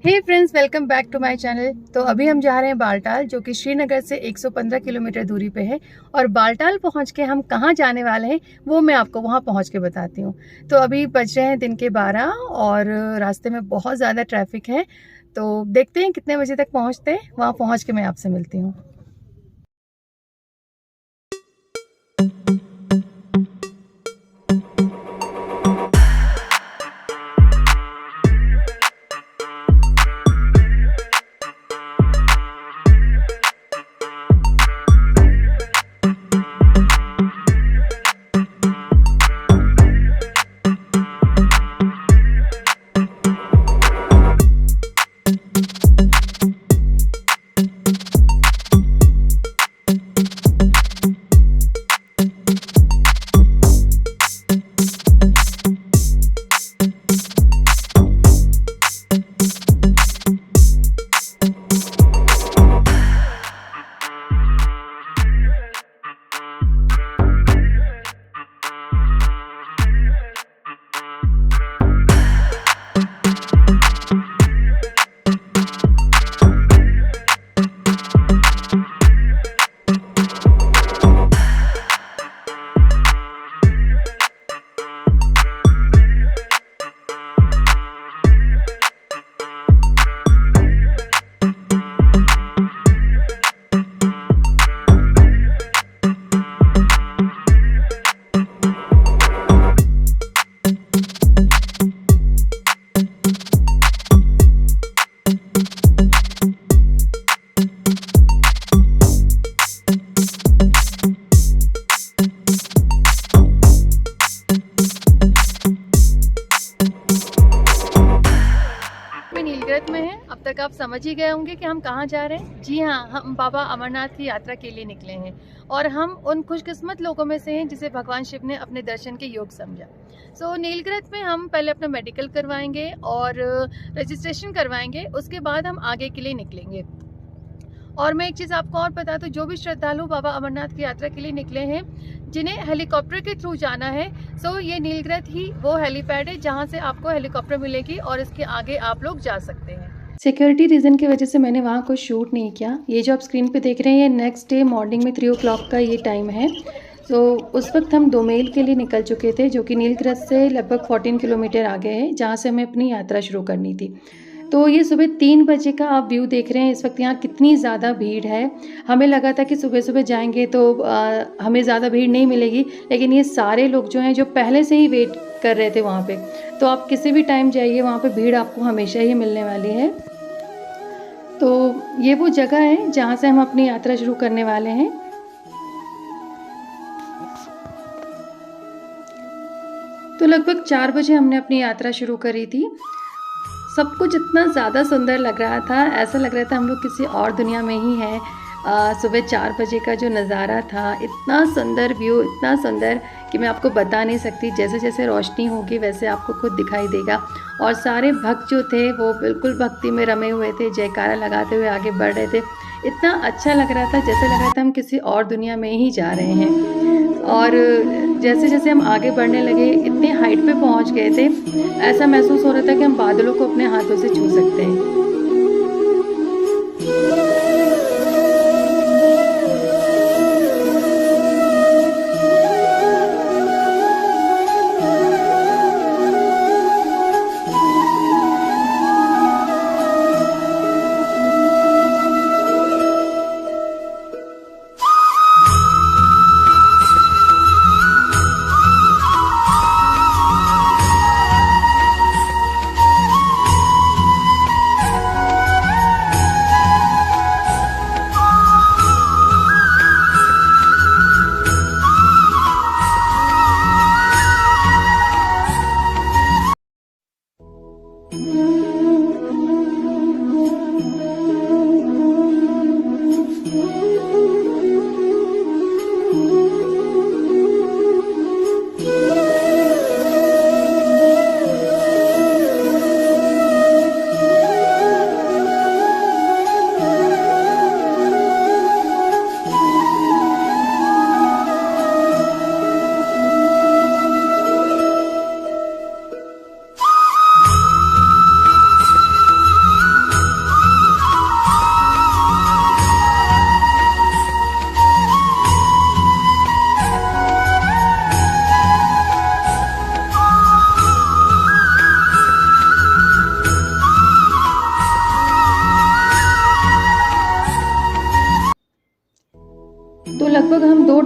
Hey friends, welcome back to my channel. तो अभी हम जा रहे हैं बालटाल, जो कि श्रीनगर से 115 किलोमीटर दूरी पे है। और बालटाल पहुंच के हम कहां जाने वाले हैं वो मैं आपको वहां पहुंच के बताती हूँ। तो अभी बज रहे हैं दिन के 12 और रास्ते में बहुत ज़्यादा ट्रैफिक है। तो देखते हैं कितने बजे तक पहुँचते हैं। वहाँ पहुँच के मैं आपसे मिलती हूँ। नीलगिरी में है। अब तक आप समझ ही गए होंगे कि हम कहाँ जा रहे हैं। जी हाँ, हम बाबा अमरनाथ की यात्रा के लिए निकले हैं और हम उन खुशकिस्मत लोगों में से हैं जिसे भगवान शिव ने अपने दर्शन के योग समझा। सो नीलगिरी में हम पहले अपना मेडिकल करवाएंगे और रजिस्ट्रेशन करवाएंगे। उसके बाद हम आगे के लिए निकलेंगे। और मैं एक चीज़ आपको और बता दूं, जो भी श्रद्धालु बाबा अमरनाथ की यात्रा के लिए निकले हैं, जिन्हें हेलीकॉप्टर के थ्रू जाना है, सो ये नीलगिरी ही वो हेलीपैड है जहां से आपको हेलीकॉप्टर मिलेगी और इसके आगे आप लोग जा सकते हैं। सिक्योरिटी रीज़न की वजह से मैंने वहाँ कुछ शूट नहीं किया। ये जो आप स्क्रीन पे देख रहे हैं, ये नेक्स्ट डे मॉर्निंग में 3 o'clock का ये टाइम है। तो उस वक्त हम दोमेल के लिए निकल चुके थे, जो कि नीलगिरी से लगभग 14 किलोमीटर आगे है, जहाँ से हमें अपनी यात्रा शुरू करनी थी। तो ये सुबह 3 बजे का आप व्यू देख रहे हैं। इस वक्त यहाँ कितनी ज़्यादा भीड़ है। हमें लगा था कि सुबह सुबह जाएंगे तो हमें ज़्यादा भीड़ नहीं मिलेगी, लेकिन ये सारे लोग जो हैं जो पहले से ही वेट कर रहे थे वहाँ पे। तो आप किसी भी टाइम जाइए, वहाँ पे भीड़ आपको हमेशा ही मिलने वाली है। तो ये वो जगह है जहाँ से हम अपनी यात्रा शुरू करने वाले हैं। तो लगभग 4 बजे हमने अपनी यात्रा शुरू करी थी। सब कुछ इतना ज़्यादा सुंदर लग रहा था, ऐसा लग रहा था हम लोग किसी और दुनिया में ही हैं। सुबह 4 बजे का जो नज़ारा था, इतना सुंदर व्यू, इतना सुंदर कि मैं आपको बता नहीं सकती। जैसे जैसे रोशनी होगी वैसे आपको खुद दिखाई देगा। और सारे भक्त जो थे वो बिल्कुल भक्ति में रमे हुए थे, जयकारा लगाते हुए आगे बढ़ रहे थे। इतना अच्छा लग रहा था, जैसे लग रहा था हम किसी और दुनिया में ही जा रहे हैं। और जैसे जैसे हम आगे बढ़ने लगे, इतने हाइट पे पहुंच गए थे, ऐसा महसूस हो रहा था कि हम बादलों को अपने हाथों से छू सकते हैं।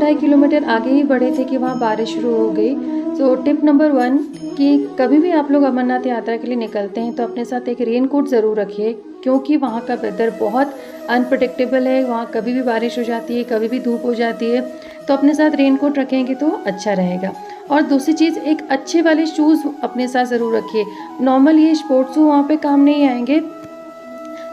ढाई किलोमीटर आगे ही बढ़े थे कि वहाँ बारिश शुरू हो गई। तो टिप नंबर 1 कि कभी भी आप लोग अमरनाथ यात्रा के लिए निकलते हैं तो अपने साथ एक रेन कोट ज़रूर रखिए, क्योंकि वहाँ का वेदर बहुत अनप्रडिक्टेबल है। वहाँ कभी भी बारिश हो जाती है, कभी भी धूप हो जाती है, तो अपने साथ रेन कोट रखेंगे तो अच्छा रहेगा। और दूसरी चीज़, एक अच्छे वाले शूज़ अपने साथ ज़रूर रखिए। नॉर्मल ये स्पोर्ट्स शू वहाँ पे काम नहीं आएंगे,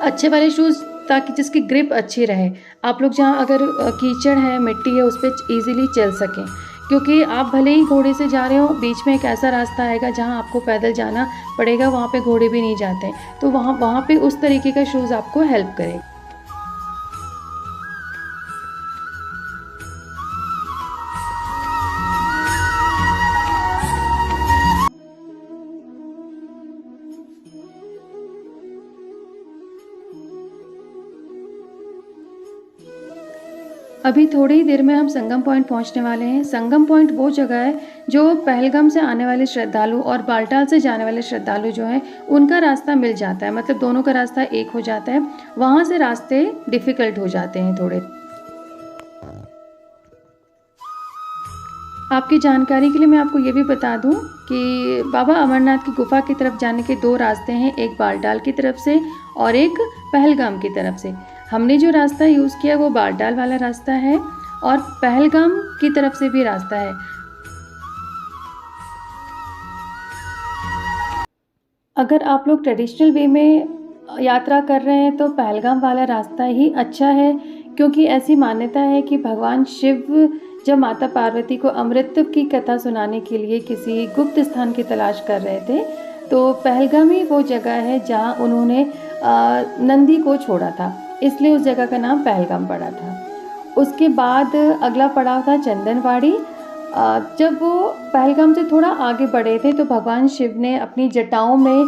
अच्छे वाले शूज़ ताकि जिसकी ग्रिप अच्छी रहे। आप लोग जहाँ अगर कीचड़ है, मिट्टी है, उस पर ईज़िली चल सकें, क्योंकि आप भले ही घोड़े से जा रहे हो, बीच में एक ऐसा रास्ता आएगा जहाँ आपको पैदल जाना पड़ेगा, वहाँ पे घोड़े भी नहीं जाते हैं, तो वहाँ पे उस तरीके का शूज़ आपको हेल्प करेगा। अभी थोड़ी ही देर में हम संगम पॉइंट पहुंचने वाले हैं। संगम पॉइंट वो जगह है जो पहलगाम से आने वाले श्रद्धालु और बालटाल से जाने वाले श्रद्धालु जो हैं उनका रास्ता मिल जाता है, मतलब दोनों का रास्ता एक हो जाता है। वहाँ से रास्ते डिफ़िकल्ट हो जाते हैं थोड़े। आपकी जानकारी के लिए मैं आपको ये भी बता दूं कि बाबा अमरनाथ की गुफा की तरफ जाने के 2 रास्ते हैं, एक बालटाल की तरफ से और एक पहलगाम की तरफ से। हमने जो रास्ता यूज़ किया वो बालटाल वाला रास्ता है और पहलगाम की तरफ से भी रास्ता है। अगर आप लोग ट्रेडिशनल वे में यात्रा कर रहे हैं तो पहलगाम वाला रास्ता ही अच्छा है, क्योंकि ऐसी मान्यता है कि भगवान शिव जब माता पार्वती को अमृत की कथा सुनाने के लिए किसी गुप्त स्थान की तलाश कर रहे थे, तो पहलगाम ही वो जगह है जहाँ उन्होंने नंदी को छोड़ा था, इसलिए उस जगह का नाम पहलगाम पड़ा था। उसके बाद अगला पड़ाव था चंदनवाड़ी। जब वो पहलगाम से थोड़ा आगे बढ़े थे तो भगवान शिव ने अपनी जटाओं में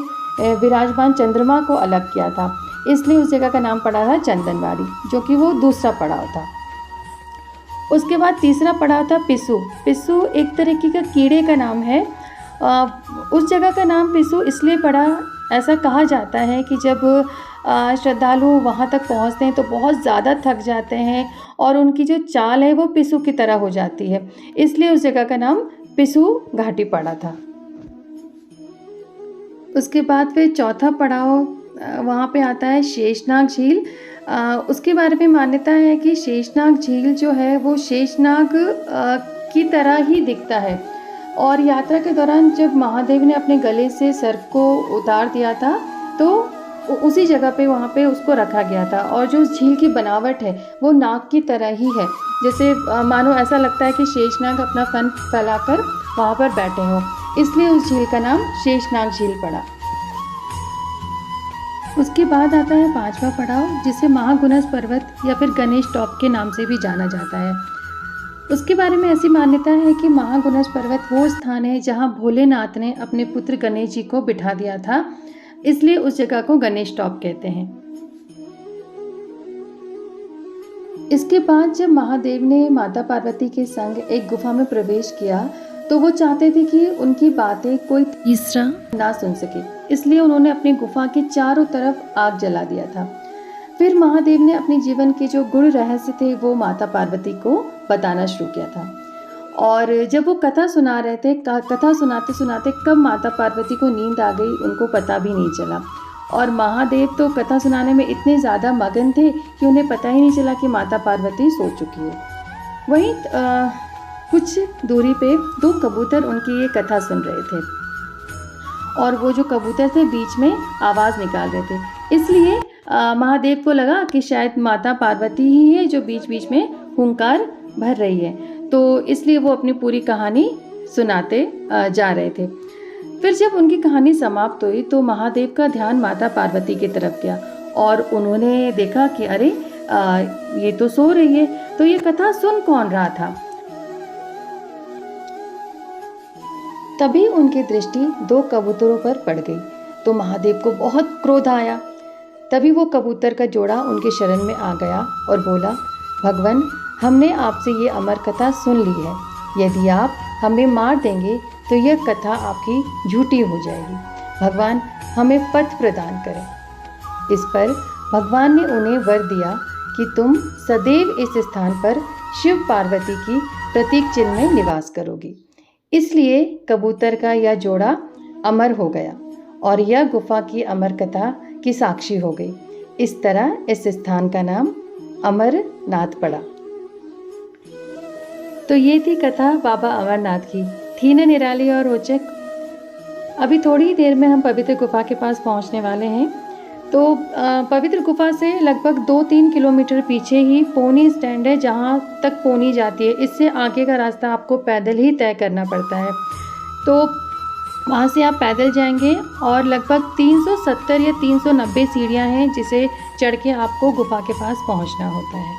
विराजमान चंद्रमा को अलग किया था, इसलिए उस जगह का नाम पड़ा था चंदनवाड़ी, जो कि वो दूसरा पड़ाव था। उसके बाद तीसरा पड़ाव था पिस्सू। पिस्सू एक तरीके का कीड़े का नाम है। उस जगह का नाम पिस्सू इसलिए पड़ा, ऐसा कहा जाता है कि जब श्रद्धालु वहाँ तक पहुँचते हैं तो बहुत ज़्यादा थक जाते हैं और उनकी जो चाल है वो पिस्सू की तरह हो जाती है, इसलिए उस जगह का नाम पिस्सू घाटी पड़ा था। उसके बाद फिर चौथा पड़ाव वहाँ पे आता है शेषनाग झील। उसके बारे में मान्यता है कि शेषनाग झील जो है वो शेषनाग की तरह ही दिखता है, और यात्रा के दौरान जब महादेव ने अपने गले से सर्प को उतार दिया था तो उसी जगह पे वहाँ पे उसको रखा गया था। और जो झील की बनावट है वो नाग की तरह ही है, जैसे मानो ऐसा लगता है कि शेषनाग अपना फन फैलाकर वहाँ पर बैठे हों, इसलिए उस झील का नाम शेषनाग झील पड़ा। उसके बाद आता है 5वां पड़ाव, जिसे महागुनस पर्वत या फिर गणेश टॉप के नाम से भी जाना जाता है। उसके बारे में ऐसी मान्यता है कि महागुनस पर्वत वो स्थान है जहाँ भोलेनाथ ने अपने पुत्र गणेश जी को बिठा दिया था, इसलिए उस जगह को गणेश टॉप कहते हैं। इसके बाद जब महादेव ने माता पार्वती के संग एक गुफा में प्रवेश किया तो वो चाहते थे कि उनकी बातें कोई तीसरा ना सुन सके, इसलिए उन्होंने अपनी गुफा के चारों तरफ आग जला दिया था। फिर महादेव ने अपने जीवन के जो गुण रहस्य थे वो माता पार्वती को बताना शुरू किया था। और जब वो कथा सुना रहे थे, कथा सुनाते सुनाते कब माता पार्वती को नींद आ गई उनको पता भी नहीं चला, और महादेव तो कथा सुनाने में इतने ज़्यादा मगन थे कि उन्हें पता ही नहीं चला कि माता पार्वती सो चुकी है। वहीं कुछ दूरी पे 2 कबूतर उनकी ये कथा सुन रहे थे, और वो जो कबूतर थे बीच में आवाज़ निकाल रहे थे, इसलिए महादेव को लगा कि शायद माता पार्वती ही है जो बीच बीच में हुंकार भर रही है, तो इसलिए वो अपनी पूरी कहानी सुनाते जा रहे थे। फिर जब उनकी कहानी समाप्त हुई तो महादेव का ध्यान माता पार्वती की तरफ गया और उन्होंने देखा कि अरे ये तो सो रही है, तो ये कथा सुन कौन रहा था। तभी उनकी दृष्टि 2 कबूतरों पर पड़ गई, तो महादेव को बहुत क्रोध आया। तभी वो कबूतर का जोड़ा उनके शरण में आ गया और बोला, भगवान, हमने आपसे ये अमर कथा सुन ली है, यदि आप हमें मार देंगे तो यह कथा आपकी झूठी हो जाएगी। भगवान, हमें पथ प्रदान करें। इस पर भगवान ने उन्हें वर दिया कि तुम सदैव इस स्थान पर शिव पार्वती की प्रतीक चिन्ह में निवास करोगी। इसलिए कबूतर का यह जोड़ा अमर हो गया और यह गुफा की अमर कथा की साक्षी हो गई। इस तरह इस स्थान का नाम अमरनाथ पड़ा। तो ये थी कथा बाबा अमरनाथ की। थी न निराली और रोचक। अभी थोड़ी ही देर में हम पवित्र गुफा के पास पहुंचने वाले हैं। तो पवित्र गुफा से लगभग 2-3 किलोमीटर पीछे ही पोनी स्टैंड है, जहां तक पोनी जाती है। इससे आगे का रास्ता आपको पैदल ही तय करना पड़ता है। तो वहाँ से आप पैदल जाएंगे और लगभग 370 या 390 सीढ़ियाँ हैं, जिसे चढ़ के आपको गुफा के पास पहुँचना होता है।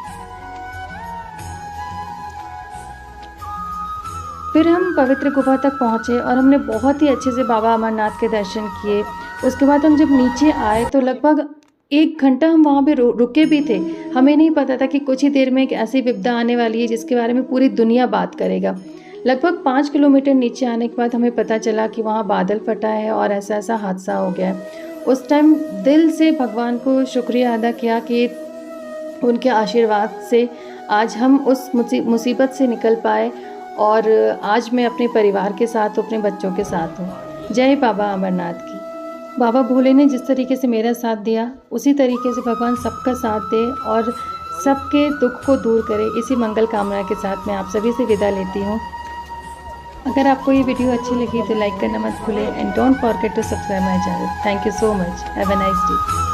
फिर हम पवित्र गुफा तक पहुँचे और हमने बहुत ही अच्छे से बाबा अमरनाथ के दर्शन किए। उसके बाद हम जब नीचे आए तो लगभग 1 घंटा हम वहाँ पे रुके भी थे। हमें नहीं पता था कि कुछ ही देर में एक ऐसी विपदा आने वाली है जिसके बारे में पूरी दुनिया बात करेगा। लगभग 5 किलोमीटर नीचे आने के बाद हमें पता चला कि वहाँ बादल फटा है और ऐसा हादसा हो गया है। उस टाइम दिल से भगवान को शुक्रिया अदा किया कि उनके आशीर्वाद से आज हम उस मुसीबत से निकल पाए और आज मैं अपने परिवार के साथ, अपने बच्चों के साथ हूँ। जय बाबा अमरनाथ की। बाबा भोले ने जिस तरीके से मेरा साथ दिया, उसी तरीके से भगवान सबका साथ दे और सबके दुख को दूर करे। इसी मंगल कामना के साथ मैं आप सभी से विदा लेती हूँ। अगर आपको ये वीडियो अच्छी लगी तो लाइक करना मत भूलें and don't forget to subscribe my channel. Thank you so much. Have a nice day.